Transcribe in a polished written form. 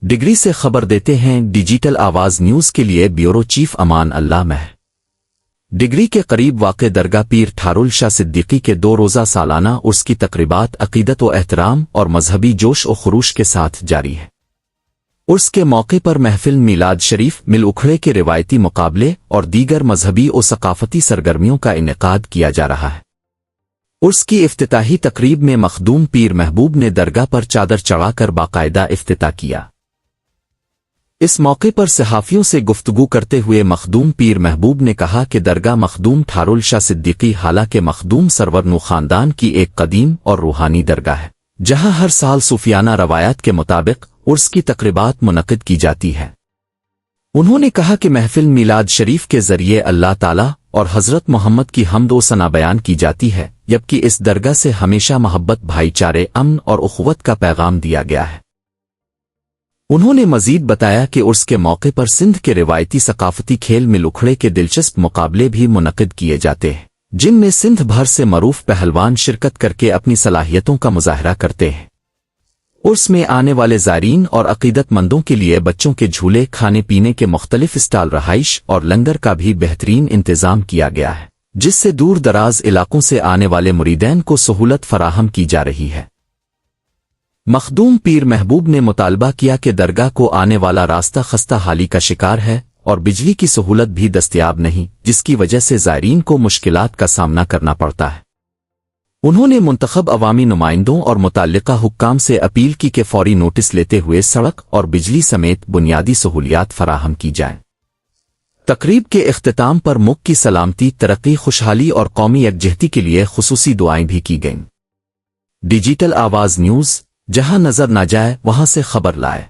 Degree سے خبر دیتے ہیں ڈیجیٹل آواز نیوز کے لیے بیورو چیف امان اللہ مہ ڈگری کے قریب واقع درگاہ پیر ٹھارل شاہ صدیقی کے 2 روزہ سالانہ عرس کی تقریبات عقیدت و احترام اور مذہبی جوش و خروش کے ساتھ جاری ہے۔ عرس کے موقع پر محفل میلاد شریف مل اکھڑے کے روایتی مقابلے اور دیگر مذہبی و ثقافتی سرگرمیوں کا انعقاد کیا جا رہا ہے۔ عرس کی افتتاحی تقریب میں مخدوم پیر محبوب نے درگاہ پر چادر چڑھا کر باقاعدہ افتتاح کیا۔ اس موقع پر صحافیوں سے گفتگو کرتے ہوئے مخدوم پیر محبوب نے کہا کہ درگاہ مخدوم ٹھارل شاہ صدیقی حالانکہ مخدوم سرور نو خاندان کی ایک قدیم اور روحانی درگاہ ہے، جہاں ہر سال صوفیانہ روایات کے مطابق عرس کی تقریبات منعقد کی جاتی ہے۔ انہوں نے کہا کہ محفل میلاد شریف کے ذریعے اللہ تعالی اور حضرت محمد کی حمد و ثنا بیان کی جاتی ہے، جبکہ اس درگاہ سے ہمیشہ محبت، بھائی چارے، امن اور اخوت کا پیغام دیا گیا ہے۔ انہوں نے مزید بتایا کہ عرس کے موقع پر سندھ کے روایتی ثقافتی کھیل مل اکھڑے کے دلچسپ مقابلے بھی منعقد کیے جاتے ہیں، جن میں سندھ بھر سے معروف پہلوان شرکت کر کے اپنی صلاحیتوں کا مظاہرہ کرتے ہیں۔ عرس میں آنے والے زائرین اور عقیدت مندوں کے لیے بچوں کے جھولے، کھانے پینے کے مختلف اسٹال، رہائش اور لنگر کا بھی بہترین انتظام کیا گیا ہے، جس سے دور دراز علاقوں سے آنے والے مریدین کو سہولت فراہم کی جا رہی ہے۔ مخدوم پیر محبوب نے مطالبہ کیا کہ درگاہ کو آنے والا راستہ خستہ حالی کا شکار ہے اور بجلی کی سہولت بھی دستیاب نہیں، جس کی وجہ سے زائرین کو مشکلات کا سامنا کرنا پڑتا ہے۔ انہوں نے منتخب عوامی نمائندوں اور متعلقہ حکام سے اپیل کی کہ فوری نوٹس لیتے ہوئے سڑک اور بجلی سمیت بنیادی سہولیات فراہم کی جائیں۔ تقریب کے اختتام پر ملک کی سلامتی، ترقی، خوشحالی اور قومی یکجہتی کے لیے خصوصی دعائیں بھی کی گئیں۔ ڈیجیٹل آواز نیوز، جہاں نظر نہ جائے وہاں سے خبر لائے۔